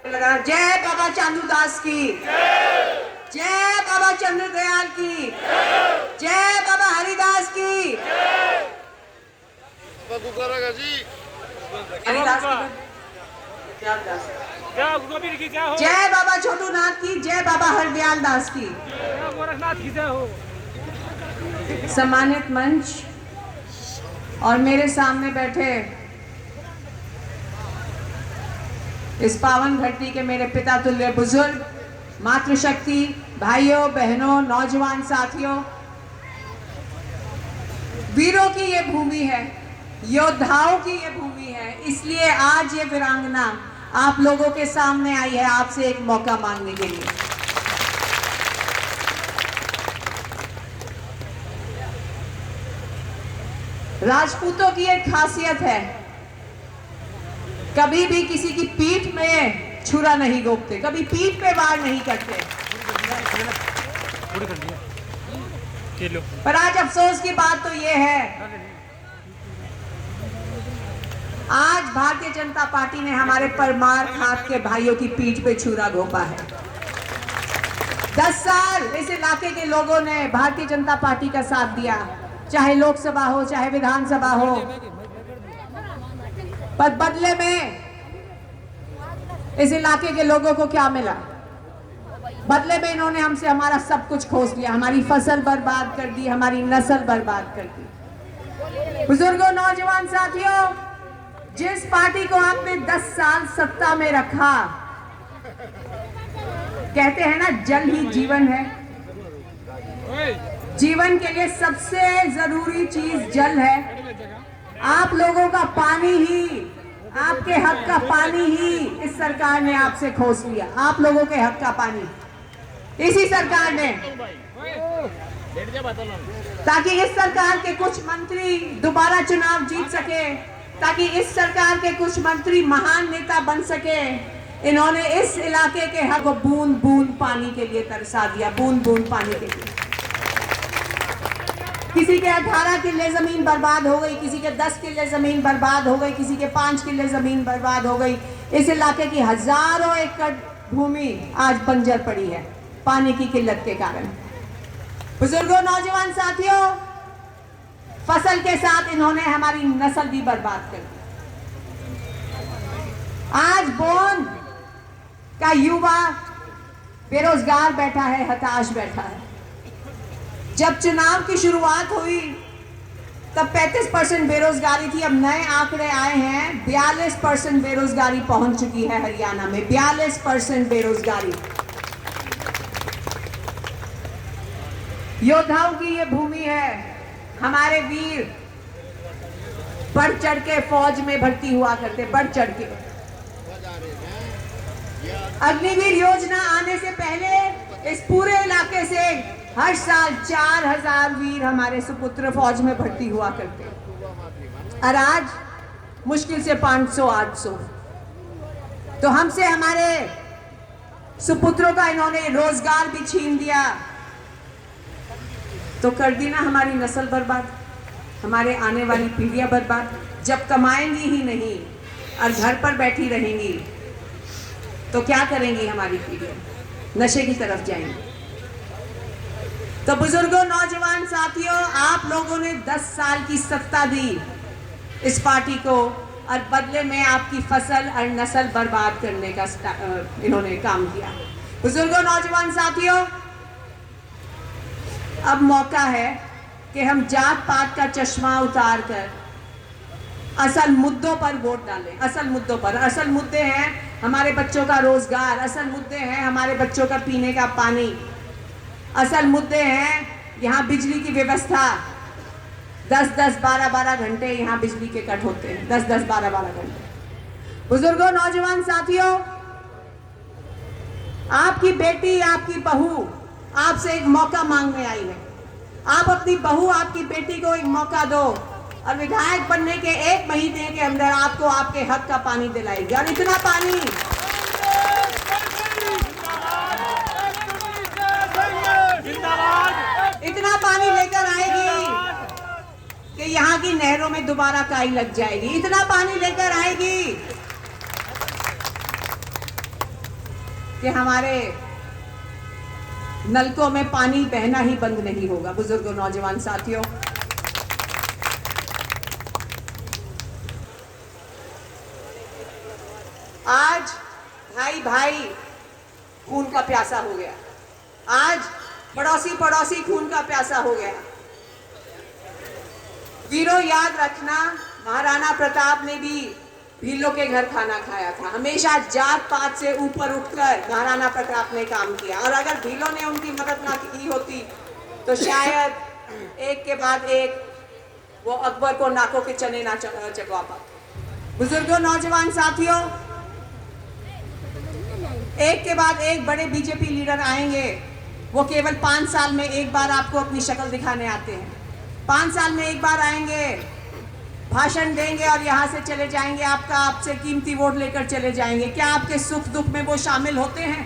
लगा। जय बाबा चांदू दास की, जय बाबा चंद्र दयाल की, जय बाबा हरिदास की, हरिदास की, जय बाबा छोटू नाथ की, जय बाबा हरदयाल दास की। सम्मानित मंच और मेरे सामने बैठे इस पावन धरती के मेरे पिता तुल्य बुजुर्ग, मातृशक्ति, भाइयों बहनों, नौजवान साथियों, वीरों की ये भूमि है, योद्धाओं की ये भूमि है। इसलिए आज ये वीरांगना आप लोगों के सामने आई है आपसे एक मौका मांगने के लिए। राजपूतों की एक खासियत है, कभी भी किसी की पीठ में छुरा नहीं घोंपते, कभी पीठ पे वार नहीं करते। पर आज अफसोस की बात तो ये है, आज भारतीय जनता पार्टी ने हमारे परमार खाप के भाइयों की पीठ पे छुरा घोंपा है। 10 साल इस इलाके के लोगों ने भारतीय जनता पार्टी का साथ दिया, चाहे लोकसभा हो चाहे विधानसभा हो, पर बदले में इस इलाके के लोगों को क्या मिला? बदले में इन्होंने हमसे हमारा सब कुछ खोस लिया, हमारी फसल बर्बाद कर दी, हमारी नस्ल बर्बाद कर दी। बुजुर्गों, नौजवान साथियों, जिस पार्टी को आपने 10 साल सत्ता में रखा, कहते हैं ना जल ही जीवन है, जीवन के लिए सबसे जरूरी चीज जल है। आप लोगों का पानी ही, आपके हक का पानी ही इस सरकार ने आपसे खोस लिया। आप लोगों के हक का पानी इसी सरकार ने, ताकि इस सरकार के कुछ मंत्री दोबारा चुनाव जीत सके, ताकि इस सरकार के कुछ मंत्री महान नेता बन सके, इन्होंने इस इलाके के हक को बूंद बूंद पानी के लिए तरसा दिया, बूंद बूंद पानी के लिए। किसी के 18 किले जमीन बर्बाद हो गई, किसी के 10 किले जमीन बर्बाद हो गई, किसी के 5 किले जमीन बर्बाद हो गई। इस इलाके की हजारों एकड़ भूमि आज बंजर पड़ी है पानी की किल्लत के कारण। बुजुर्गों, नौजवान साथियों, फसल के साथ इन्होंने हमारी नस्ल भी बर्बाद कर दी। आज बोन का युवा बेरोजगार बैठा है, हताश बैठा है। जब चुनाव की शुरुआत हुई तब 35% बेरोजगारी थी, अब नए आंकड़े आए हैं, 42% बेरोजगारी पहुंच चुकी है हरियाणा में, 42% बेरोजगारी। योद्धाओं की ये भूमि है, हमारे वीर बढ़ चढ़ के फौज में भर्ती हुआ करते, बढ़ चढ़ के। अग्निवीर योजना आने से पहले इस पूरे इलाके से हर साल 4000 वीर हमारे सुपुत्र फौज में भर्ती हुआ करते, और आज मुश्किल से 500-800। तो हमसे हमारे सुपुत्रों का इन्होंने रोजगार भी छीन दिया, तो कर दी ना हमारी नस्ल बर्बाद, हमारे आने वाली पीढ़ियां बर्बाद। जब कमाएंगी ही नहीं और घर पर बैठी रहेंगी तो क्या करेंगी हमारी पीढ़ियां? नशे की तरफ जाएंगी। तो बुजुर्गों, नौजवान साथियों, आप लोगों ने 10 साल की सत्ता दी इस पार्टी को, और बदले में आपकी फसल और नस्ल बर्बाद करने का इन्होंने काम किया। बुजुर्गों, नौजवान साथियों, अब मौका है कि हम जात पात का चश्मा उतार कर असल मुद्दों पर वोट डालें। असल मुद्दों पर, असल मुद्दे हैं हमारे बच्चों का रोजगार, असल मुद्दे हैं हमारे बच्चों का पीने का पानी, असल मुद्दे हैं यहाँ बिजली की व्यवस्था। 10-10, 12-12 घंटे यहाँ बिजली के कट होते हैं, 10-10, 12-12 घंटे। बुजुर्गों, नौजवान साथियों, आपकी बेटी, आपकी बहू आपसे एक मौका मांगने आई है। आप अपनी बहू, आपकी बेटी को एक मौका दो, और विधायक बनने के 1 महीने के अंदर आपको आपके हक का पानी दिलाएगी। और इतना पानी, इतना पानी लेकर आएगी कि यहाँ की नहरों में दोबारा काई लग जाएगी। इतना पानी लेकर आएगी कि हमारे नलकों में पानी बहना ही बंद नहीं होगा। बुजुर्गों, नौजवान साथियों, आज भाई भाई खून का प्यासा हो गया, आज पड़ोसी पड़ोसी खून का प्यासा हो गया। वीरों, याद रखना, महाराणा प्रताप ने भी भीलों के घर खाना खाया था। हमेशा जात पात से ऊपर उठकर महाराणा प्रताप ने काम किया, और अगर भीलों ने उनकी मदद ना की होती तो शायद एक के बाद एक वो अकबर को नाकों के चने ना चबवा पाते। बुजुर्गों, नौजवान साथियों, एक के बाद एक बड़े बीजेपी लीडर आएंगे। वो केवल 5 साल में एक बार आपको अपनी शक्ल दिखाने आते हैं। 5 साल में एक बार आएंगे, भाषण देंगे और यहाँ से चले जाएंगे, आपसे कीमती वोट लेकर चले जाएंगे। क्या आपके सुख दुख में वो शामिल होते हैं?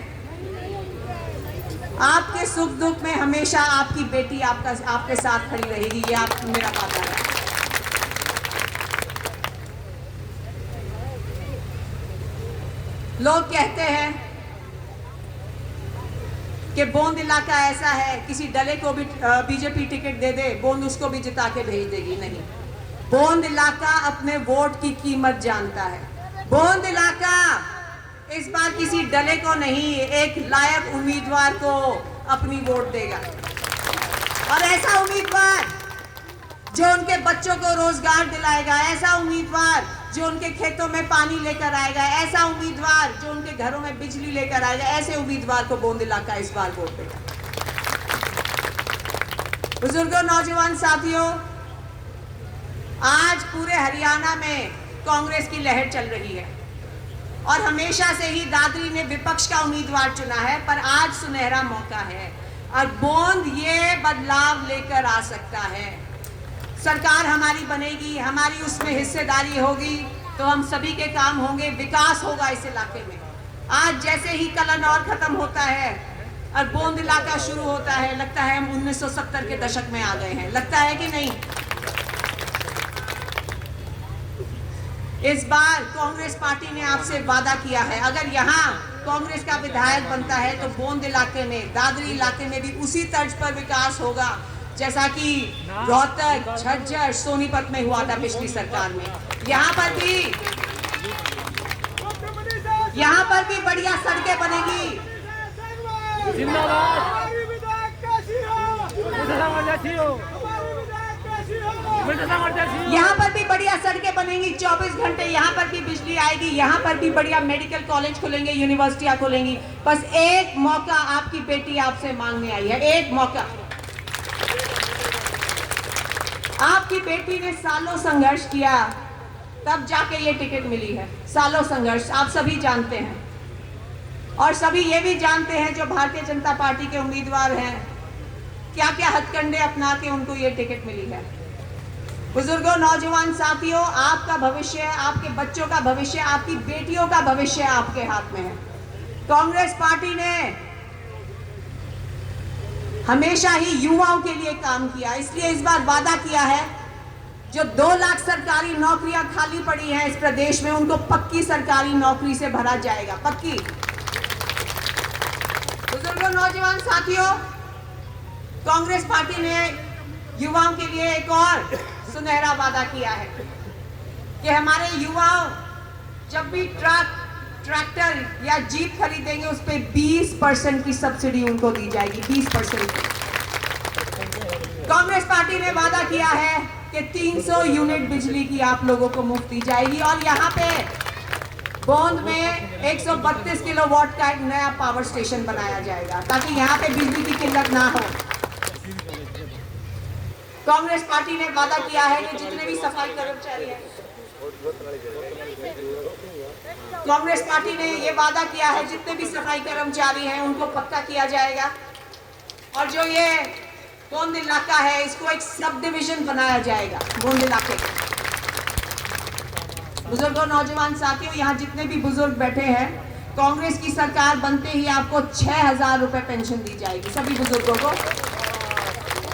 आपके सुख दुख में हमेशा आपकी बेटी आपके साथ खड़ी रहेगी, ये आप मेरा वादा है। लोग कहते हैं कि बोंद इलाका ऐसा है, किसी डले को भी बीजेपी टिकट दे दे, बोंद उसको भी जिता के भेज देगी। नहीं, बोंद इलाका अपने वोट की कीमत जानता है। बोंद इलाका इस बार किसी डले को नहीं, एक लायक उम्मीदवार को अपनी वोट देगा, और ऐसा उम्मीदवार जो उनके बच्चों को रोजगार दिलाएगा, ऐसा उम्मीदवार जो उनके खेतों में पानी लेकर आएगा, ऐसा उम्मीदवार जो उनके घरों में बिजली लेकर आएगा, ऐसे उम्मीदवार को बोंद इलाका इस बार वोट देगा। बुजुर्गों, नौजवान साथियों, आज पूरे हरियाणा में कांग्रेस की लहर चल रही है, और हमेशा से ही दादरी ने विपक्ष का उम्मीदवार चुना है, पर आज सुनहरा मौका है और बोंद ये बदलाव लेकर आ सकता है। सरकार हमारी बनेगी, हमारी उसमें हिस्सेदारी होगी, तो हम सभी के काम होंगे, विकास होगा इस इलाके में। आज जैसे ही कलनौर खत्म होता है और बोंद इलाका शुरू होता है, लगता है हम 1970 के दशक में आ गए हैं, लगता है कि नहीं? इस बार कांग्रेस पार्टी ने आपसे वादा किया है, अगर यहाँ कांग्रेस का विधायक बनता है तो बोंद इलाके में, दादरी इलाके में भी उसी तर्ज पर विकास होगा जैसा कि रोहतक, झज्जर, सोनीपत में हुआ था पिछली सरकार में। यहाँ पर भी बढ़िया सड़कें बनेगी, यहाँ पर भी बढ़िया सड़कें बनेंगी, 24 घंटे यहाँ पर भी बिजली आएगी, यहाँ पर भी बढ़िया मेडिकल कॉलेज खुलेंगे, यूनिवर्सिटियां खुलेंगी। बस एक मौका आपकी बेटी आपसे मांगने आई है, एक मौका। आपकी बेटी ने सालों संघर्ष किया, तब जाके ये टिकट मिली है। सालों संघर्ष आप सभी जानते हैं, और सभी ये भी जानते हैं जो भारतीय जनता पार्टी के उम्मीदवार हैं, क्या क्या हथकंडे अपना के उनको ये टिकट मिली है। बुजुर्गों, नौजवान साथियों, आपका भविष्य, आपके बच्चों का भविष्य, आपकी बेटियों का भविष्य आपके हाथ में है। कांग्रेस पार्टी ने हमेशा ही युवाओं के लिए काम किया, इसलिए इस बार वादा किया है, जो 2 लाख सरकारी नौकरियां खाली पड़ी हैं इस प्रदेश में, उनको पक्की सरकारी नौकरी से भरा जाएगा, पक्की। बुजुर्गों, नौजवान साथियों, कांग्रेस पार्टी ने युवाओं के लिए एक और सुनहरा वादा किया है कि हमारे युवाओं जब भी ट्रैक्टर या जीप खरीदेंगे उस पे 20% की सब्सिडी उनको दी जाएगी, 20%। कांग्रेस पार्टी ने वादा किया है कि 300 यूनिट बिजली की आप लोगों को मुफ्त दी जाएगी, और यहाँ पे बोंद में 132 किलोवाट का एक नया पावर स्टेशन बनाया जाएगा, ताकि यहाँ पे बिजली की किल्लत ना हो। कांग्रेस पार्टी ने वादा किया है कि जितने भी सफाई कर्मचारी हैं, कांग्रेस पार्टी ने ये वादा किया है जितने भी सफाई कर्मचारी हैं उनको पक्का किया जाएगा, और जो ये बोंद इलाका है इसको एक सब डिविजन बनाया जाएगा बोंद इलाके। बुजुर्गों, नौजवान साथियों, यहाँ जितने भी बुजुर्ग बैठे हैं, कांग्रेस की सरकार बनते ही आपको 6,000 रुपए पेंशन दी जाएगी सभी बुजुर्गों को।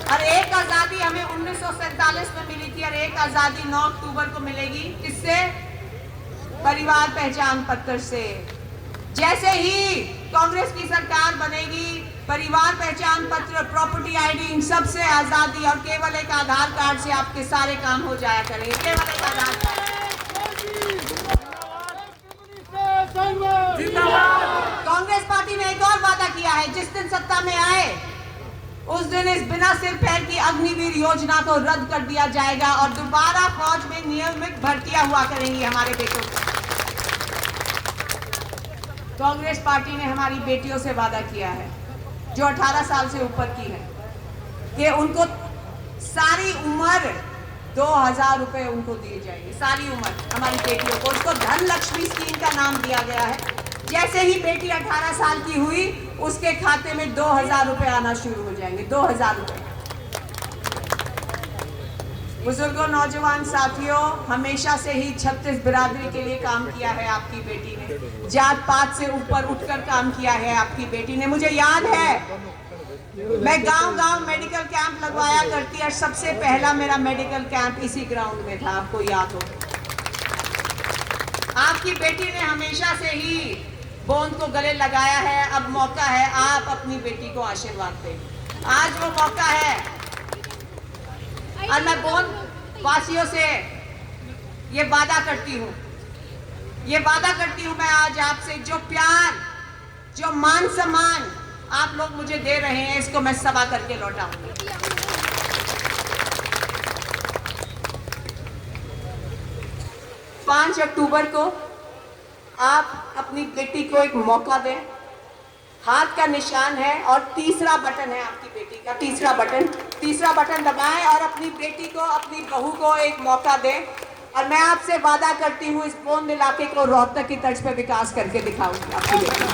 और एक आजादी हमें 1947 में मिली थी, और एक आजादी 9 अक्टूबर को मिलेगी। किससे? परिवार पहचान पत्र से। जैसे ही कांग्रेस की सरकार बनेगी, परिवार पहचान पत्र, प्रॉपर्टी आईडी, इन सब से आजादी और केवल एक आधार कार्ड से आपके सारे काम हो जाया करेंगे। केवल एक आधार कार्ड। कांग्रेस पार्टी ने एक और वादा किया है, जिस दिन सत्ता में आए उस दिन इस बिना सिर पैर की अग्निवीर योजना को रद्द कर दिया जाएगा और दोबारा फौज में नियमित भर्तियां हुआ करेंगी हमारे बेटों को। कांग्रेस पार्टी ने हमारी बेटियों से वादा किया है, जो 18 साल से ऊपर की है, कि उनको सारी उम्र 2000 रुपए उनको दिए जाएंगे। सारी उम्र हमारी बेटियों को, उसको धन लक्ष्मी स्कीम का नाम दिया गया है। जैसे ही बेटी 18 साल की हुई, उसके खाते में 2000 रुपए आना शुरू हो जाएंगे। 2000 रुपए। बुजुर्गों, नौजवान साथियों, हमेशा से ही 36 बिरादरी के लिए काम किया है आपकी बेटी ने। जात पात से ऊपर उठकर काम किया है आपकी बेटी ने। मुझे याद है, मैं गांव-गांव मेडिकल कैंप लगवाया करती और सबसे पहला मेरा मेडिकल कैंप इसी ग्राउंड में था, आपको याद हो। आपकी बेटी ने हमेशा से ही बोंद को गले लगाया है। अब मौका है आप अपनी बेटी को आशीर्वाद दें। आज वो मौका है और मैं बोंद वासियों से ये वादा करती हूँ, मैं आज आपसे, जो प्यार, जो मान सम्मान आप लोग मुझे दे रहे हैं, इसको मैं सवा करके लौटाऊंगी। 5 अक्टूबर को आप अपनी बेटी को एक मौका दें। हाथ का निशान है और तीसरा बटन है आपकी बेटी का, तीसरा बटन दबाएं और अपनी बेटी को, अपनी बहू को एक मौका दें। और मैं आपसे वादा करती हूँ, इस बोंद इलाके को रोहतक की तर्ज पे विकास करके दिखाऊंगी आपकी बेटी।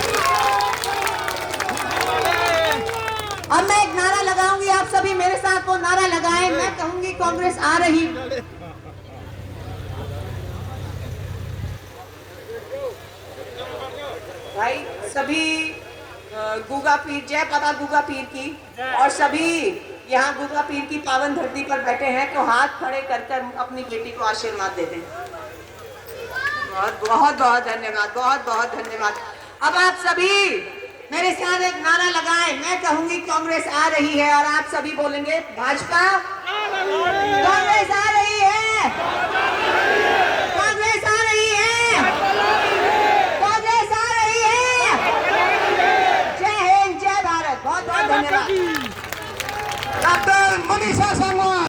अब मैं एक नारा लगाऊंगी, आप सभी मेरे साथ वो नारा लगाएं। मैं कहूंगी, कांग्रेस आ रही। भाई सभी गुगा पीर, जय बाबा गुगा पीर की, और सभी यहाँ गुगा पीर की पावन धरती पर बैठे हैं, तो हाथ खड़े कर कर अपनी बेटी को आशीर्वाद दे दें। बहुत बहुत धन्यवाद, बहुत बहुत धन्यवाद। अब आप सभी मेरे साथ एक नारा लगाएं। मैं कहूंगी कांग्रेस आ रही है और आप सभी बोलेंगे भाजपा, कांग्रेस आ रही